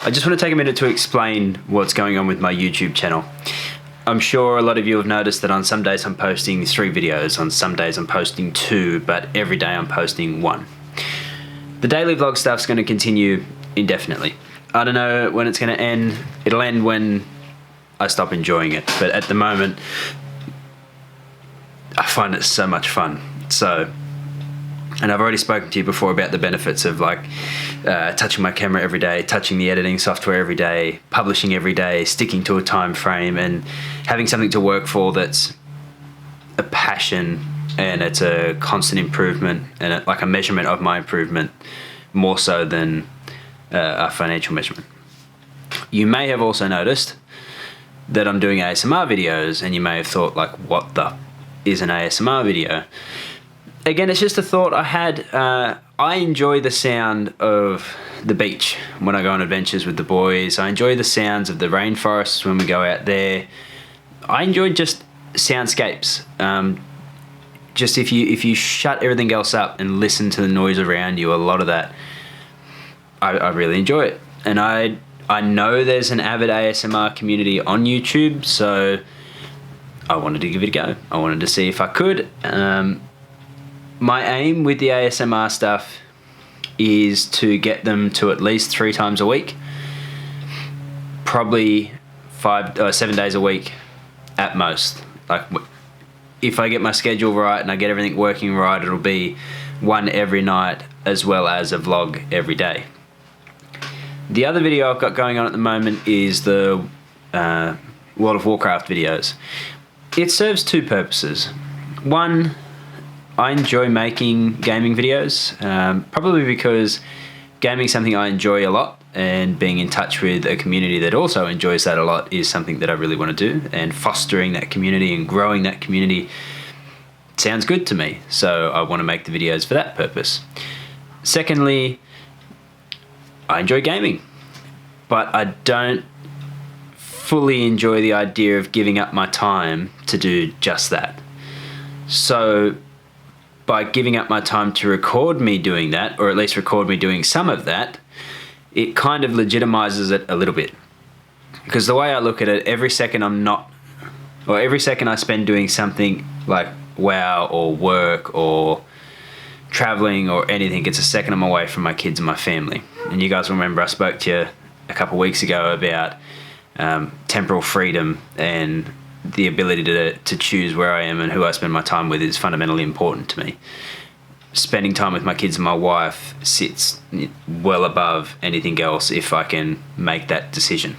I just want to take a minute to explain what's going on with my YouTube channel. I'm sure a lot of you have noticed that on some days I'm posting 3 videos, on some days I'm posting 2, but every day I'm posting 1. The daily vlog stuff's going to continue indefinitely. I don't know when it's going to end. It'll end when I stop enjoying it, but at the moment I find it so much fun. And I've already spoken to you before about the benefits of touching my camera every day, touching the editing software every day, publishing every day, sticking to a time frame, and having something to work for that's a passion and it's a constant improvement and like a measurement of my improvement more so than a financial measurement. You may have also noticed that I'm doing ASMR videos, and you may have thought, like, what the is an ASMR video? Again, it's just a thought I had. I enjoy the sound of the beach when I go on adventures with the boys. I enjoy the sounds of the rainforests when we go out there. I enjoy just soundscapes. Just if you shut everything else up and listen to the noise around you, a lot of that, I really enjoy it. And I know there's an avid ASMR community on YouTube, so I wanted to give it a go. I wanted to see if I could. My aim with the ASMR stuff is to get them to at least 3 times a week, probably 7 days a week at most. Like, if I get my schedule right and I get everything working right, it'll be 1 every night as well as a vlog every day. The other video I've got going on at the moment is the World of Warcraft videos. It serves 2 purposes. One, I enjoy making gaming videos, probably because gaming is something I enjoy a lot, and being in touch with a community that also enjoys that a lot is something that I really want to do, and fostering that community and growing that community sounds good to me, so I want to make the videos for that purpose. Secondly, I enjoy gaming, but I don't fully enjoy the idea of giving up my time to do just that. So by giving up my time to record me doing that, or at least record me doing some of that, it kind of legitimizes it a little bit. Because the way I look at it, every second I spend doing something like WoW or work or traveling or anything, it's a second I'm away from my kids and my family. And you guys remember I spoke to you a couple of weeks ago about temporal freedom, and the ability to choose where I am and who I spend my time with is fundamentally important to me. Spending time with my kids and my wife sits well above anything else if I can make that decision.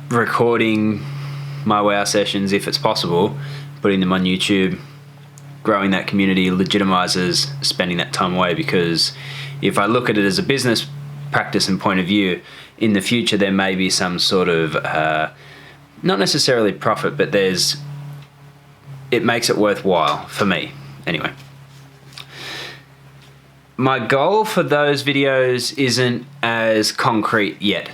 Recording my WoW sessions, if it's possible, putting them on YouTube, growing that community legitimizes spending that time away, because if I look at it as a business practice and point of view, in the future there may be some sort of not necessarily profit, but it makes it worthwhile for me anyway. My goal for those videos isn't as concrete yet.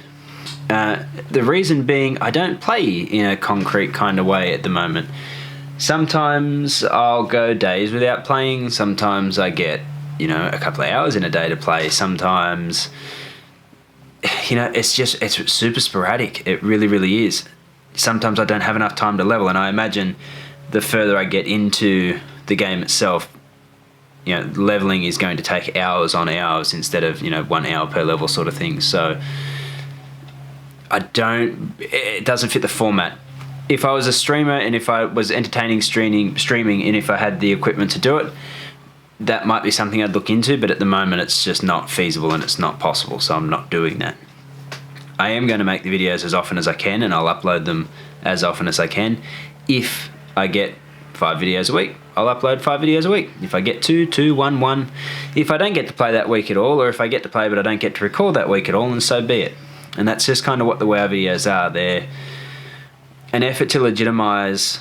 The reason being, I don't play in a concrete kind of way at the moment. Sometimes I'll go days without playing, sometimes I get a couple of hours in a day to play, sometimes it's super sporadic. It really, really is. Sometimes I don't have enough time to level, and I imagine the further I get into the game itself, leveling is going to take hours on hours instead of 1 hour per level sort of thing. So it doesn't fit the format. If I was a streamer and if I was entertaining streaming and if I had the equipment to do it, that might be something I'd look into, but at the moment it's just not feasible and it's not possible, so I'm not doing that. I am going to make the videos as often as I can, and I'll upload them as often as I can. If I get 5 videos a week, I'll upload 5 videos a week. If I get 2, 1. If I don't get to play that week at all, or if I get to play but I don't get to record that week at all, then so be it. And that's just kind of what the WoW videos are. They're an effort to legitimize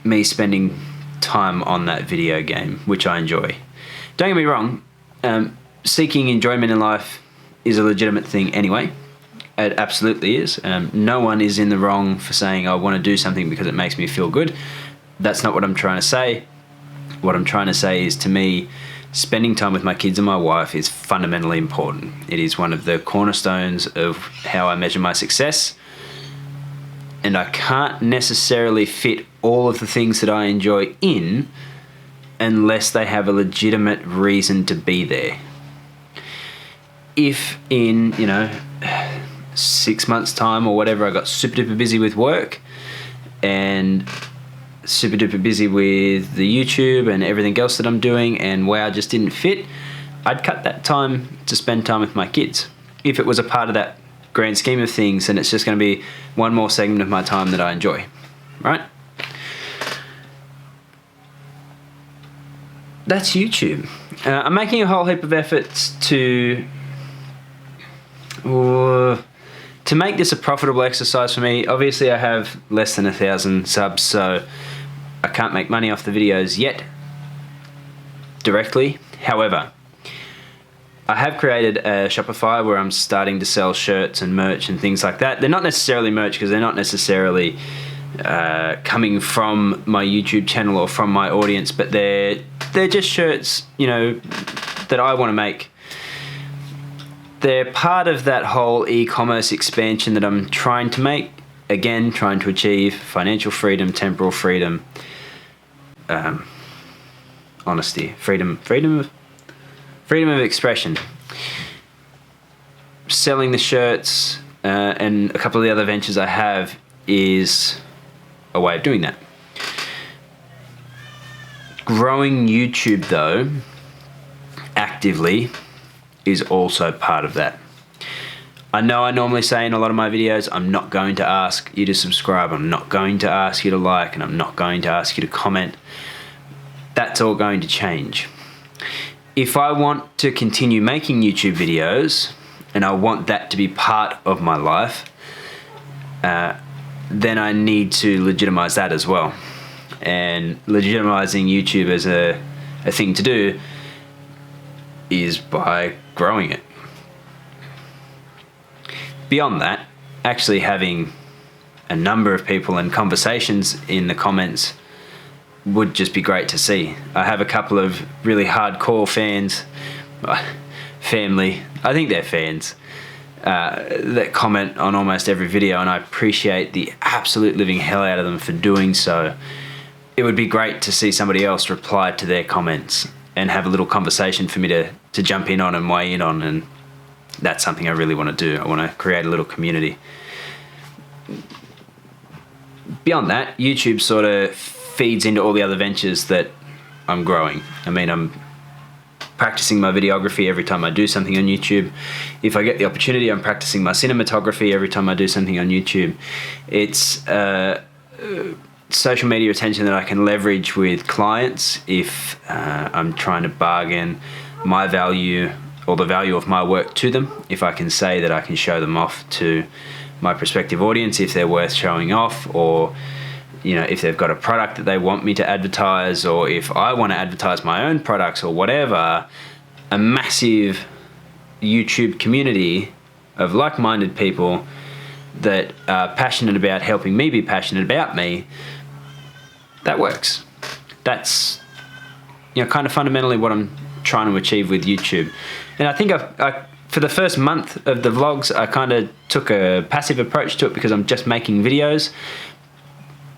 me spending time on that video game, which I enjoy. Don't get me wrong, seeking enjoyment in life is a legitimate thing anyway. It absolutely is. No one is in the wrong for saying I want to do something because it makes me feel good. That's not what I'm trying to say. What I'm trying to say is, to me, spending time with my kids and my wife is fundamentally important. It is one of the cornerstones of how I measure my success. And I can't necessarily fit all of the things that I enjoy in unless they have a legitimate reason to be there. If in, 6 months' time or whatever, I got super duper busy with work and super duper busy with the YouTube and everything else that I'm doing, and wow, just didn't fit, I'd cut that time to spend time with my kids. If it was a part of that grand scheme of things, then it's just going to be one more segment of my time that I enjoy, right? That's YouTube. I'm making a whole heap of efforts to make this a profitable exercise for me. Obviously, I have less than 1,000 subs, so I can't make money off the videos yet directly. However, I have created a Shopify where I'm starting to sell shirts and merch and things like that. They're not necessarily merch because they're not necessarily coming from my YouTube channel or from my audience, but they're just shirts, that I want to make. They're part of that whole e-commerce expansion that I'm trying to make. Again, trying to achieve financial freedom, temporal freedom, honesty, freedom of expression. Selling the shirts and a couple of the other ventures I have is a way of doing that. Growing YouTube, though, actively is also part of that. I know I normally say in a lot of my videos, I'm not going to ask you to subscribe, I'm not going to ask you to like, and I'm not going to ask you to comment. That's all going to change. If I want to continue making YouTube videos, and I want that to be part of my life, then I need to legitimize that as well. And legitimizing YouTube as a thing to do is by growing it. Beyond that, actually having a number of people and conversations in the comments would just be great to see. I have a couple of really hardcore fans, family, I think they're fans, that comment on almost every video, and I appreciate the absolute living hell out of them for doing so. It would be great to see somebody else reply to their comments and have a little conversation for me to jump in on and weigh in on, and that's something I really want to do. I want to create a little community. Beyond that, YouTube sort of feeds into all the other ventures that I'm growing. I mean, I'm practicing my videography every time I do something on YouTube. If I get the opportunity, I'm practicing my cinematography every time I do something on YouTube. It's social media attention that I can leverage with clients if I'm trying to bargain my value or the value of my work to them. If I can say that I can show them off to my prospective audience, if they're worth showing off, or if they've got a product that they want me to advertise, or if I want to advertise my own products or whatever, a massive YouTube community of like-minded people that are passionate about helping me be passionate about me, that works. That's kind of fundamentally what I'm trying to achieve with YouTube. And I think I for the first month of the vlogs, I kind of took a passive approach to it because I'm just making videos.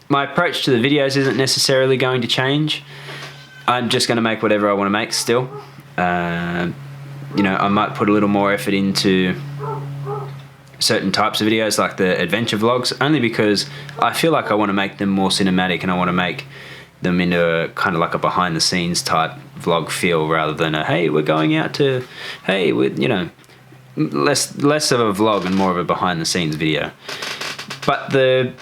My approach to the videos isn't necessarily going to change. I'm just going to make whatever I want to make still. I might put a little more effort into certain types of videos like the adventure vlogs, only because I feel like I want to make them more cinematic and I want to make them into a kind of like a behind the scenes type vlog feel, rather than a hey, we're going out to, hey, we're, less of a vlog and more of a behind the scenes video. But the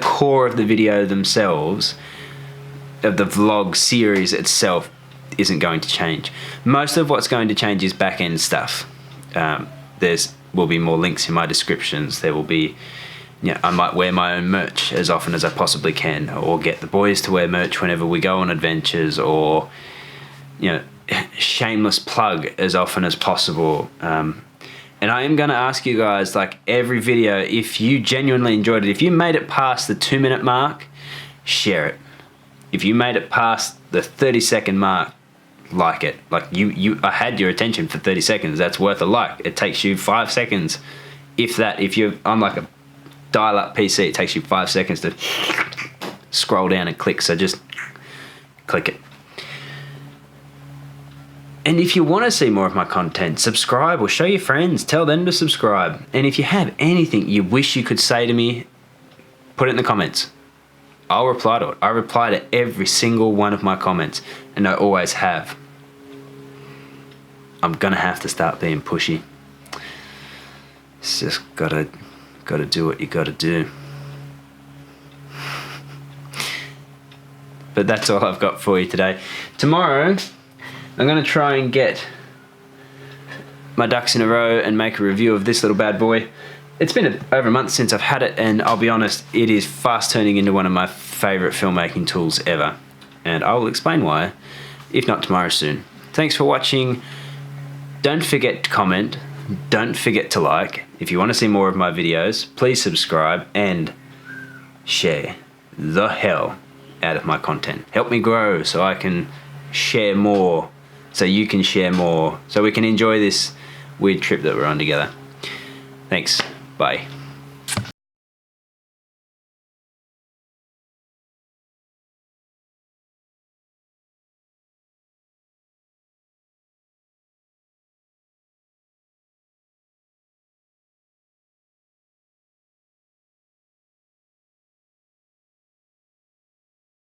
core of the video themselves, of the vlog series itself, isn't going to change. Most of what's going to change is back end stuff. Will be more links in my descriptions. There will be, I might wear my own merch as often as I possibly can, or get the boys to wear merch whenever we go on adventures, or shameless plug as often as possible. And I am going to ask you guys, like every video, if you genuinely enjoyed it, if you made it past the 2-minute mark, share it. If you made it past the 30-second mark, like it. Like I had your attention for 30 seconds. That's worth a like. It takes you 5 seconds. If you're on like a dial-up PC, it takes you 5 seconds to scroll down and click. So just click it. And if you want to see more of my content, subscribe or show your friends. Tell them to subscribe. And if you have anything you wish you could say to me, put it in the comments. I'll reply to it. I reply to every single one of my comments, and I always have. I'm gonna have to start being pushy. It's just gotta do what you gotta do. But that's all I've got for you today. Tomorrow, I'm gonna try and get my ducks in a row and make a review of this little bad boy. It's been over a month since I've had it, and I'll be honest, it is fast turning into one of my favourite filmmaking tools ever. And I will explain why, if not tomorrow, soon. Thanks for watching. Don't forget to comment. Don't forget to like. If you want to see more of my videos, please subscribe and share the hell out of my content. Help me grow so I can share more, so you can share more, so we can enjoy this weird trip that we're on together. Thanks. Bye.